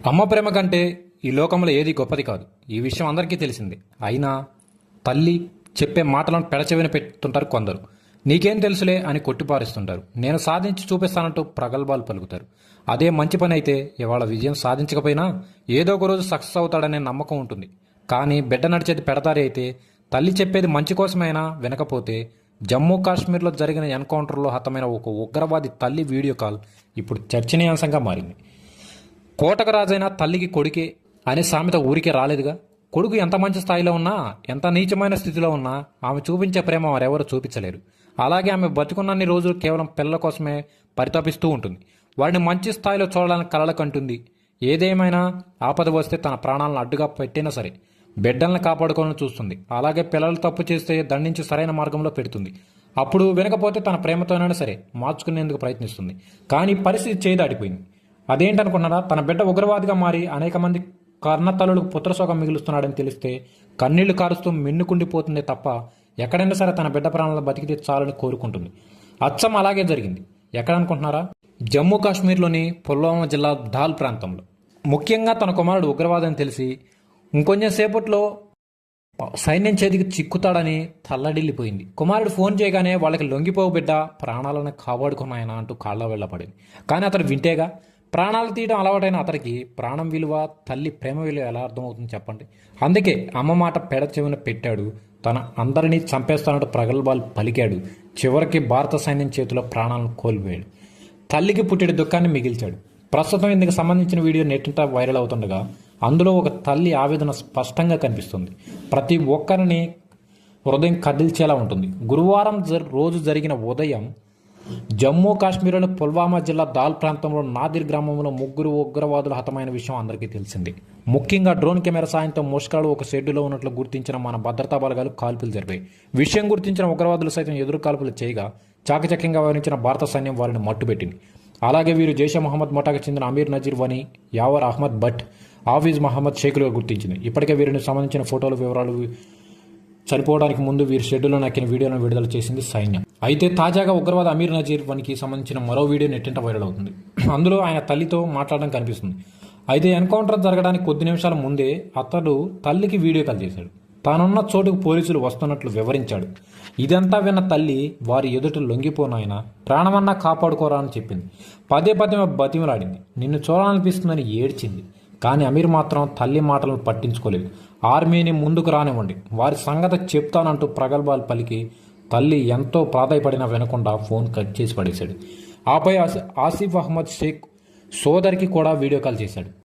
అమ్మ ప్రేమ కంటే ఈ లోకంలో ఏది గొప్పది కాదు. ఈ విషయం అందరికీ తెలిసిందే. అయినా తల్లి చెప్పే మాటలను పెడచెవిన పెడుతుంటారు కొందరు. నీకేం తెలుసులే అని కొట్టిపారేస్తుంటారు. నేను సాధించి చూపిస్తానంటూ ప్రగల్భాలు పలుకుతారు. అదే మంచి పని అయితే ఇవాళ విజయం సాధించకపోయినా ఏదో ఒక రోజు సక్సెస్ అవుతాడనే నమ్మకం ఉంటుంది. కానీ బిడ్డ నడిచేది పెడతారే అయితే తల్లి చెప్పేది మంచి కోసమైనా వినకపోతే జమ్మూ కాశ్మీర్లో జరిగిన ఎన్కౌంటర్లో హతమైన ఒక ఉగ్రవాది తల్లి వీడియో కాల్ ఇప్పుడు చర్చనీయాంశంగా మారింది. కోటకు రాజైన తల్లికి కొడుకే అనే సామెత ఊరికే రాలేదుగా. కొడుకు ఎంత మంచి స్థాయిలో ఉన్నా, ఎంత నీచమైన స్థితిలో ఉన్నా ఆమె చూపించే ప్రేమ వారెవరూ చూపించలేరు. అలాగే ఆమె బతుకున్నన్ని రోజులు కేవలం పిల్లల కోసమే పరితపిస్తూ ఉంటుంది. వాడిని మంచి స్థాయిలో చూడాలని కలలకంటుంది. ఏదేమైనా ఆపద వస్తే తన ప్రాణాలను అడ్డుగా పెట్టినా సరే బిడ్డల్ని కాపాడుకోవాలని చూస్తుంది. అలాగే పిల్లలు తప్పు చేస్తే దండించి సరైన మార్గంలో పెడుతుంది. అప్పుడు వినకపోతే తన ప్రేమతోనైనా సరే మార్చుకునేందుకు ప్రయత్నిస్తుంది. కానీ పరిస్థితి చేయి దాటిపోయింది. అదేంటనుకున్నారా? తన బిడ్డ ఉగ్రవాదిగా మారి అనేక మంది కర్ణతల్లులకు పుత్రశోకం మిగులుస్తున్నాడని తెలిస్తే కన్నీళ్లు కారుస్తూ మిన్నుకుండిపోతుందే తప్ప ఎక్కడైనా సరే తన బిడ్డ ప్రాణాలను బతికితే చాలని కోరుకుంటుంది. అచ్చం అలాగే జరిగింది. ఎక్కడనుకుంటున్నారా? జమ్మూ కాశ్మీర్లోని పుల్వామా జిల్లా డాల్ ప్రాంతంలో. ముఖ్యంగా తన కుమారుడు ఉగ్రవాదని తెలిసి ఇంకొంచెం సేపట్లో సైన్యం చేతికి చిక్కుతాడని తల్లడిల్లిపోయింది. కుమారుడు ఫోన్ చేయగానే వాళ్ళకి లొంగిపోవు బిడ్డ, ప్రాణాలను కాపాడుకున్నాయన అంటూ కాళ్ళ వెళ్ళపడింది. కానీ అతడు వింటేగా. ప్రాణాలు తీయడం అలవాటైన అతనికి ప్రాణం విలువ, తల్లి ప్రేమ విలువ ఎలా అర్థమవుతుంది చెప్పండి. అందుకే అమ్మ మాట పెడ చెవిన పెట్టాడు. తన అందరినీ చంపేస్తానంటూ ప్రగల్భాలు పలికాడు. చివరికి భారత సైన్యం చేతిలో ప్రాణాలను కోల్పోయాడు. తల్లికి పుట్టిన దుఃఖాన్ని మిగిల్చాడు. ప్రస్తుతం ఇందుకు సంబంధించిన వీడియో నెట్టింట వైరల్ అవుతుండగా అందులో ఒక తల్లి ఆవేదన స్పష్టంగా కనిపిస్తుంది. ప్రతి ఒక్కరిని హృదయం కదిల్చేలా ఉంటుంది. గురువారం రోజు జరిగిన ఉదయం జమ్మూ కాశ్మీర్లోని పుల్వామా జిల్లా దాల్ ప్రాంతంలో నాదిర్ గ్రామంలో 3 ఉగ్రవాదులు హతమైన విషయం అందరికీ తెలిసింది. ముఖ్యంగా డ్రోన్ కెమెరా సాయంతో ముష్కరులు ఒక షెడ్డులో ఉన్నట్లు గుర్తించిన మన భద్రతా బలగాలు కాల్పులు జరిపాయి. విషయం గుర్తించిన ఉగ్రవాదులు సైతం ఎదురు కాల్పులు చేయగా చాకచక్యంగా వ్యవహరించిన భారత సైన్యం వారిని మట్టుబెట్టింది. అలాగే వీరు జైషే మహమ్మద్ ముఠాకు చెందిన అమీర్ నజీర్ వనీ, యావర్ అహ్మద్ భట్, ఆఫీజ్ మహమ్మద్ షేకులుగా గుర్తించింది. ఇప్పటికే వీరిని సంబంధించిన ఫోటోలు, వివరాలు చనిపోవడానికి ముందు వీరి షెడ్యూల్లో నక్కిన వీడియోలను విడుదల చేసింది సైన్యం. అయితే తాజాగా ఉగ్రవాద అమీర్ నజీర్ వనికి సంబంధించిన మరో వీడియో నెట్టింట వైరల్ అవుతుంది. అందులో ఆయన తల్లితో మాట్లాడడం కనిపిస్తుంది. అయితే ఎన్కౌంటర్ జరగడానికి కొద్ది నిమిషాల ముందే అతడు తల్లికి వీడియో కాల్ చేశాడు. తానున్న చోటుకు పోలీసులు వస్తున్నట్లు వివరించాడు. ఇదంతా విన్న తల్లి వారి ఎదుట లొంగిపోనాయన, ప్రాణమన్నా కాపాడుకోరా అని చెప్పింది. పదే పదే బతిమలాడింది. నిన్ను చూడాలనిపిస్తుందని ఏడ్చింది. కానీ అమీర్ మాత్రం తల్లి మాటలను పట్టించుకోలేదు. ఆర్మీని ముందుకు రానివ్వండి, వారి సంగతి చెప్తానంటూ ప్రగల్భాలు పలికి తల్లి ఎంతో ప్రాధాయపడినా వినకుండా ఫోన్ కట్ చేసి పడేశాడు. ఆపై ఆసిఫ్ అహ్మద్ షేక్ సోదరికి కూడా వీడియో కాల్ చేశాడు.